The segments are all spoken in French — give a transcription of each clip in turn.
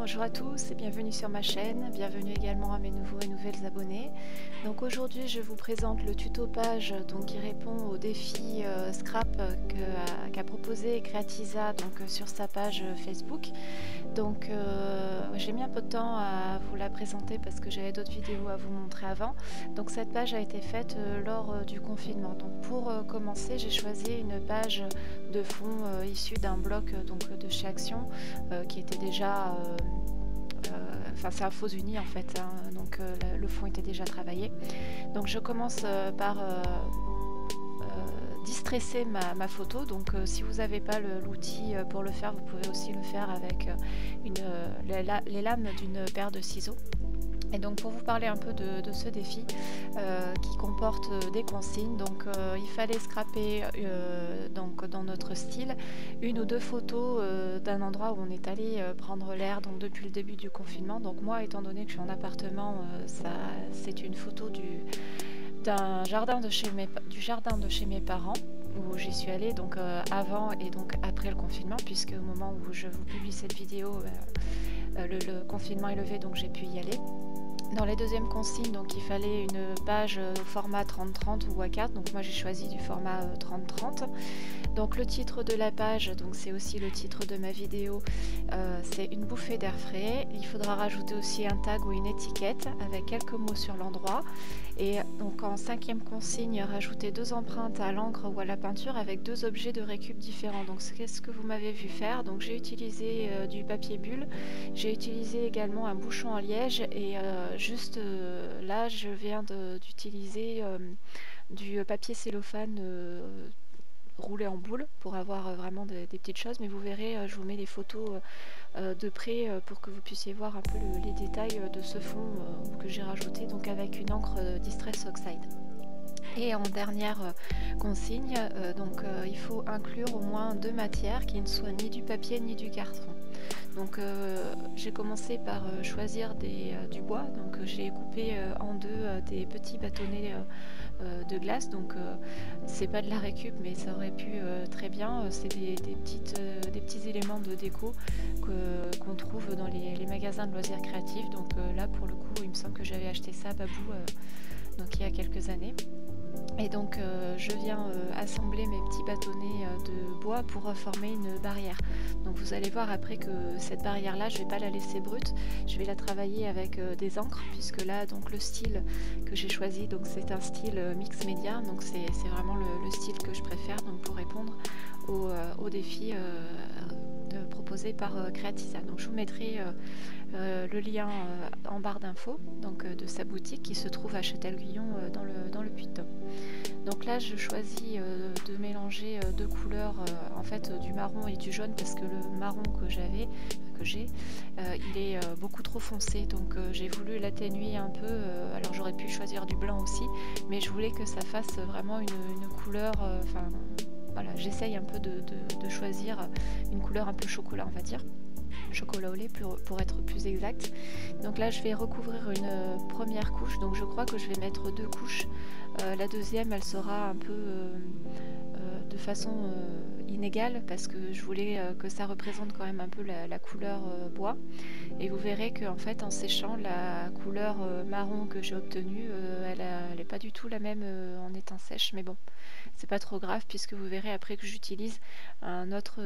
Bonjour à tous et bienvenue sur ma chaîne, bienvenue également à mes nouveaux et nouvelles abonnés. Donc aujourd'hui je vous présente le tuto page qui répond au défi Scrap qu'a proposé Creatiza sur sa page Facebook. Donc j'ai mis un peu de temps à vous la présenter parce que j'avais d'autres vidéos à vous montrer avant. Donc cette page a été faite lors du confinement. Donc pour commencer, j'ai choisi une page de fond issue d'un bloc de chez Action qui était déjà c'est un faux uni en fait, hein, donc le fond était déjà travaillé. Donc je commence par distresser ma photo. Donc si vous n'avez pas l'outil pour le faire, vous pouvez aussi le faire avec les lames d'une paire de ciseaux. Et donc pour vous parler un peu de ce défi qui comporte des consignes, donc il fallait scraper dans notre style une ou deux photos d'un endroit où on est allé prendre l'air depuis le début du confinement. Donc moi, étant donné que je suis en appartement, c'est une photo du jardin de chez mes parents où j'y suis allée avant et donc après le confinement, puisque au moment où je vous publie cette vidéo le confinement est levé, donc j'ai pu y aller. Dans les deuxièmes consignes, donc il fallait une page au format 30-30 ou A4, donc moi j'ai choisi du format 30-30. Donc le titre de la page, donc c'est aussi le titre de ma vidéo, c'est une bouffée d'air frais. Il faudra rajouter aussi un tag ou une étiquette avec quelques mots sur l'endroit. Et donc en cinquième consigne, rajouter 2 empreintes à l'encre ou à la peinture avec 2 objets de récup différents. Donc c'est ce que vous m'avez vu faire. Donc j'ai utilisé du papier bulle, j'ai utilisé également un bouchon à liège et là je viens d'utiliser du papier cellophane roulé en boule pour avoir vraiment des petites choses, mais vous verrez, je vous mets les photos de près pour que vous puissiez voir un peu les détails de ce fond que j'ai rajouté donc avec une encre Distress Oxide. Et en dernière consigne, il faut inclure au moins 2 matières qui ne soient ni du papier ni du carton. Donc j'ai commencé par choisir du bois, donc j'ai coupé en deux des petits bâtonnets de glace. Donc c'est pas de la récup, mais ça aurait pu très bien, c'est des petits éléments de déco qu'on trouve dans les magasins de loisirs créatifs. Donc là pour le coup il me semble que j'avais acheté ça à Babou donc il y a quelques années. Et donc je viens assembler mes petits bâtonnets de bois pour former une barrière. Donc vous allez voir après que cette barrière là je vais pas la laisser brute, je vais la travailler avec des encres, puisque là donc le style que j'ai choisi donc c'est un style mix média, donc c'est vraiment le style que je préfère donc pour répondre au défi proposé par Creatiza. Donc je vous mettrai le lien en barre d'infos de sa boutique qui se trouve à Châtel-Guyon dans le Puy-de-Dôme. Donc là je choisis de mélanger 2 couleurs, en fait du marron et du jaune, parce que le marron que j'ai il est beaucoup trop foncé, donc j'ai voulu l'atténuer un peu. Alors j'aurais pu choisir du blanc aussi, mais je voulais que ça fasse vraiment une couleur, voilà, j'essaye un peu de choisir une couleur un peu chocolat, on va dire. Chocolat au lait pour être plus exact. Donc là je vais recouvrir une première couche, donc je crois que je vais mettre 2 couches. La deuxième elle sera un peu de façon inégale, parce que je voulais que ça représente quand même un peu la couleur bois, et vous verrez que en fait en séchant la couleur marron que j'ai obtenue elle n'est pas du tout la même en étant sèche, mais bon c'est pas trop grave, puisque vous verrez après que j'utilise un autre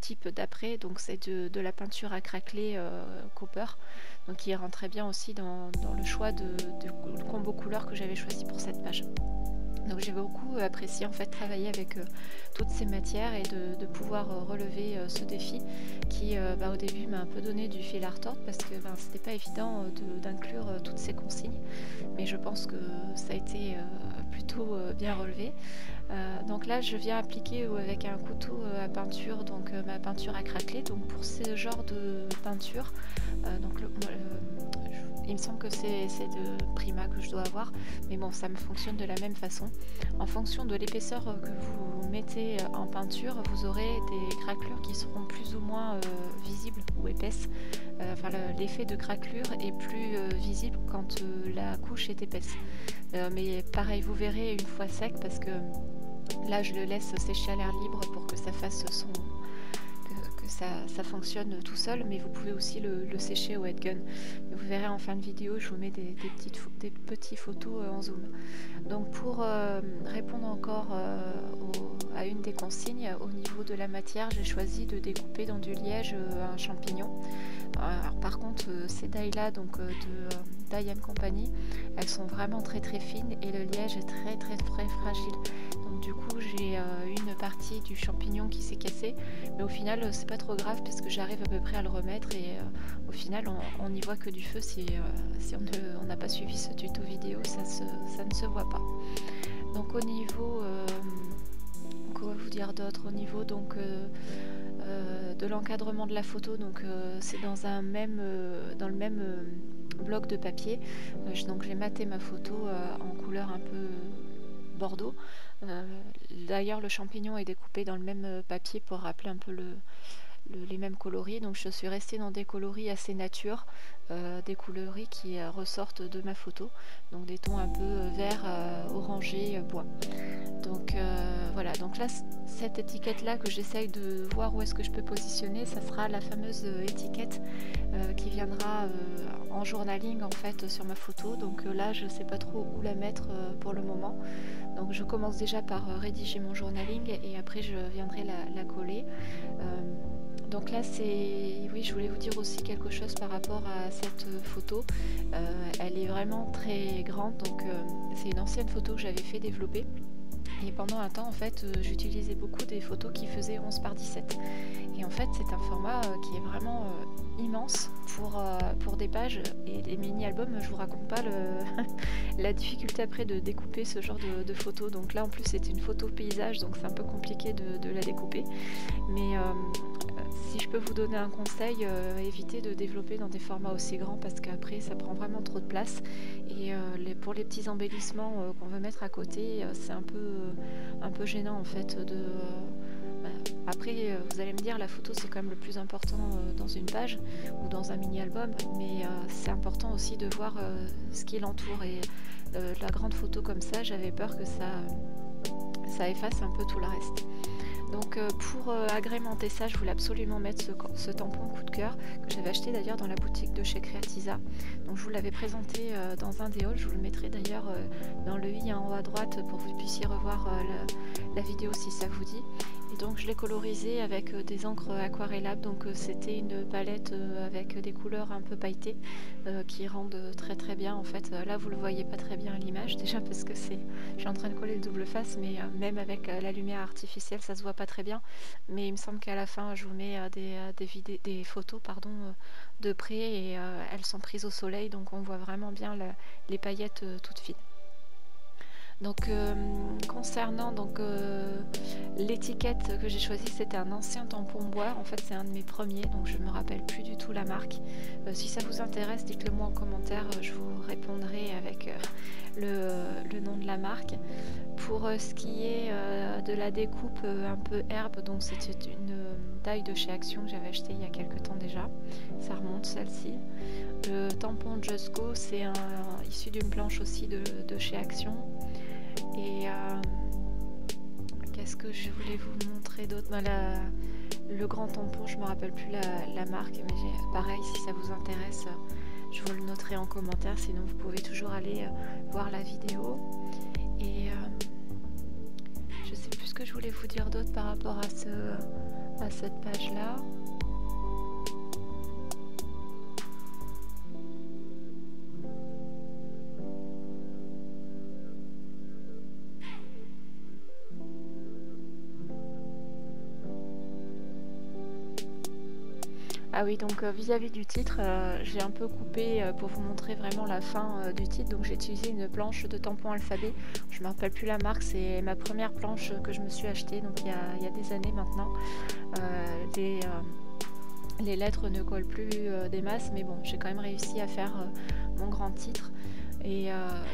type d'après, donc c'est de la peinture à craqueler copper, donc qui rentre très bien aussi dans le choix de combo couleurs que j'avais choisi pour cette page. Donc j'ai beaucoup apprécié en fait travailler avec toutes ces matières et de pouvoir relever ce défi qui au début m'a un peu donné du fil à retordre, parce que c'était pas évident d'inclure toutes ces consignes, mais je pense que ça a été plutôt bien relevé. Donc là je viens appliquer avec un couteau à peinture ma peinture à craqueler. Donc pour ce genre de peinture il me semble que c'est de Prima que je dois avoir, mais bon ça me fonctionne de la même façon. En fonction de l'épaisseur que vous mettez en peinture, vous aurez des craquelures qui seront plus ou moins visibles ou épaisses. L'effet de craquelure est plus visible quand la couche est épaisse. Mais pareil, vous verrez une fois sec, parce que là je le laisse sécher à l'air libre pour que ça fasse ça fonctionne tout seul, mais vous pouvez aussi le sécher au head gun. Vous verrez en fin de vidéo, je vous mets des petites photos en zoom. Donc pour répondre encore à une des consignes, au niveau de la matière, j'ai choisi de découper dans du liège un champignon. Alors par contre, ces dailles-là, donc de Die Company, elles sont vraiment très très fines et le liège est très très très fragile. Donc du coup, j'ai une partie du champignon qui s'est cassée, mais au final, c'est pas trop grave puisque j'arrive à peu près à le remettre et au final, on n'y voit que du feu. Si on n'a pas suivi ce tuto vidéo, ça ne se voit pas. Donc au niveau, quoi vous dire d'autre, au niveau donc de l'encadrement de la photo, donc c'est dans le même bloc de papier. Donc j'ai maté ma photo en couleur un peu bordeaux. D'ailleurs le champignon est découpé dans le même papier pour rappeler un peu les mêmes coloris. Donc je suis restée dans des coloris assez nature, des coloris qui ressortent de ma photo, donc des tons un peu vert, orangé, bois. Donc voilà, donc là cette étiquette là que j'essaye de voir où est-ce que je peux positionner, ça sera la fameuse étiquette qui viendra en journaling en fait sur ma photo. Donc là je sais pas trop où la mettre pour le moment, donc je commence déjà par rédiger mon journaling et après je viendrai la coller. Donc là oui, je voulais vous dire aussi quelque chose par rapport à cette photo. Elle est vraiment très grande, donc c'est une ancienne photo que j'avais fait développer. Et pendant un temps, en fait, j'utilisais beaucoup des photos qui faisaient 11 par 17. Et en fait, c'est un format qui est vraiment immense pour des pages. Et les mini-albums, je vous raconte pas la difficulté après de découper ce genre de photos. Donc là, en plus, c'est une photo paysage, donc c'est un peu compliqué de la découper. Mais si je peux vous donner un conseil, évitez de développer dans des formats aussi grands parce qu'après, ça prend vraiment trop de place. Et pour les petits embellissements qu'on veut mettre à côté, c'est un peu gênant en fait. Après, vous allez me dire, la photo c'est quand même le plus important dans une page ou dans un mini-album, mais c'est important aussi de voir ce qui l'entoure. Et la grande photo comme ça, j'avais peur que ça efface un peu tout le reste. Donc pour agrémenter ça, je voulais absolument mettre ce tampon coup de cœur que j'avais acheté d'ailleurs dans la boutique de chez Creatiza. Donc je vous l'avais présenté dans un des hauls, je vous le mettrai d'ailleurs dans le i en haut à droite pour que vous puissiez revoir la vidéo si ça vous dit. Et donc je l'ai colorisé avec des encres aquarellables, donc c'était une palette avec des couleurs un peu pailletées qui rendent très très bien en fait. Là vous le voyez pas très bien à l'image déjà parce que je suis en train de coller le double face, mais même avec la lumière artificielle ça se voit pas très bien, mais il me semble qu'à la fin je vous mets des photos de près et elles sont prises au soleil, donc on voit vraiment bien les paillettes toutes fines. Donc concernant l'étiquette que j'ai choisie, c'était un ancien tampon bois. En fait c'est un de mes premiers, donc je me rappelle plus du tout la marque. Si ça vous intéresse, dites-le moi en commentaire, je vous répondrai avec le nom de la marque. Pour ce qui est de la découpe un peu herbe, donc c'était une taille de chez Action que j'avais acheté il y a quelques temps déjà. Ça remonte celle-ci. Le tampon Just Go, c'est issu d'une planche aussi de chez Action. Et qu'est-ce que je voulais vous montrer d'autre? Le grand tampon, je me rappelle plus la marque, mais pareil, si ça vous intéresse, je vous le noterai en commentaire. Sinon, vous pouvez toujours aller voir la vidéo. Et je sais plus ce que je voulais vous dire d'autre par rapport à cette page-là. Ah oui, donc vis-à-vis du titre, j'ai un peu coupé pour vous montrer vraiment la fin du titre. Donc j'ai utilisé une planche de tampon alphabet. Je ne me rappelle plus la marque, c'est ma première planche que je me suis achetée, donc il y a des années maintenant. Les lettres ne collent plus des masses, mais bon, j'ai quand même réussi à faire mon grand titre. Et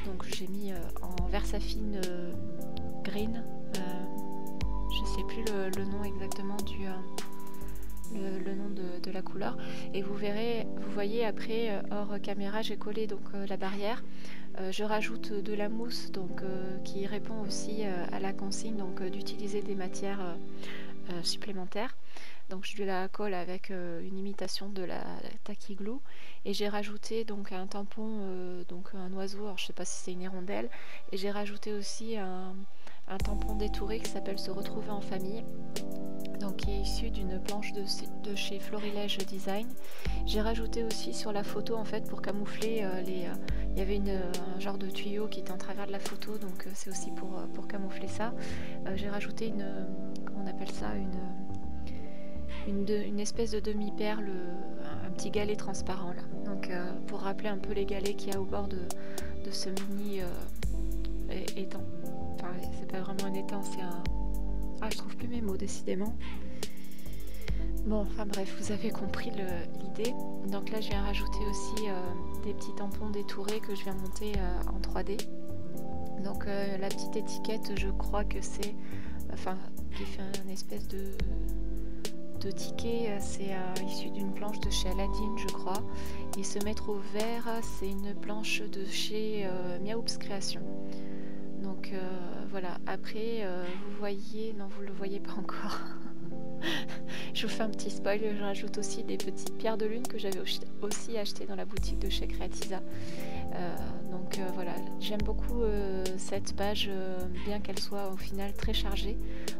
donc j'ai mis en Versafine green. Je sais plus le nom exactement le nom de la couleur, et vous voyez après hors caméra j'ai collé donc la barrière. Je rajoute de la mousse donc qui répond aussi à la consigne donc d'utiliser des matières supplémentaire. Donc je la colle avec une imitation de la Tacky Glue et j'ai rajouté donc un tampon, donc un oiseau, alors je sais pas si c'est une hirondelle, et j'ai rajouté aussi un tampon détouré qui s'appelle Se retrouver en famille, donc qui est issu d'une planche de chez Florilège Design. J'ai rajouté aussi sur la photo en fait pour camoufler il y avait un genre de tuyau qui était en travers de la photo, donc c'est aussi pour camoufler ça. J'ai rajouté comment on appelle ça, une espèce de demi-perle, un petit galet transparent là. Donc pour rappeler un peu les galets qu'il y a au bord de ce mini étang. Enfin c'est pas vraiment un étang, c'est un... Ah, je trouve plus mes mots décidément. Bon, enfin bref, vous avez compris l'idée. Donc là je viens rajouter aussi des petits tampons détourés que je viens monter en 3D. Donc la petite étiquette, je crois que c'est... Enfin, qui fait une espèce de ticket, c'est issu d'une planche de chez Aladdin, je crois. Et se mettre au vert, c'est une planche de chez Miaoups Création. Donc voilà, après vous voyez, non vous le voyez pas encore. Je vous fais un petit spoil, je rajoute aussi des petites pierres de lune que j'avais aussi achetées dans la boutique de chez Creatiza. Donc voilà, j'aime beaucoup cette page, bien qu'elle soit au final très chargée,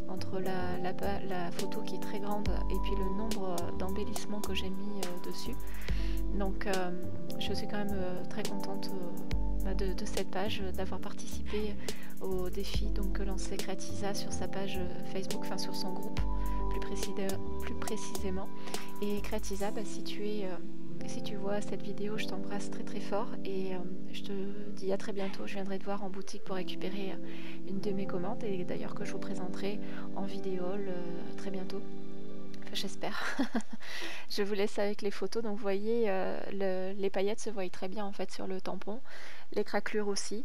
entre la photo qui est très grande et puis le nombre d'embellissements que j'ai mis dessus. Donc je suis quand même très contente de cette page, d'avoir participé au défi donc, que lançait Creatiza sur sa page Facebook, enfin sur son groupe plus précisément. Et Creatiza, si tu vois cette vidéo, je t'embrasse très très fort et je te dis à très bientôt. Je viendrai te voir en boutique pour récupérer une de mes commandes et d'ailleurs que je vous présenterai en vidéo très bientôt. Enfin, j'espère. Je vous laisse avec les photos. Donc vous voyez, les paillettes se voient très bien en fait sur le tampon, les craquelures aussi.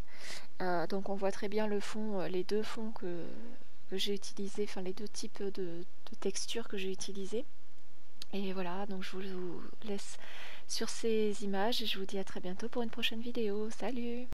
Donc on voit très bien le fond, les deux fonds que j'ai utilisés, enfin les deux types de textures que j'ai utilisées. Et voilà, donc je vous laisse sur ces images et je vous dis à très bientôt pour une prochaine vidéo. Salut!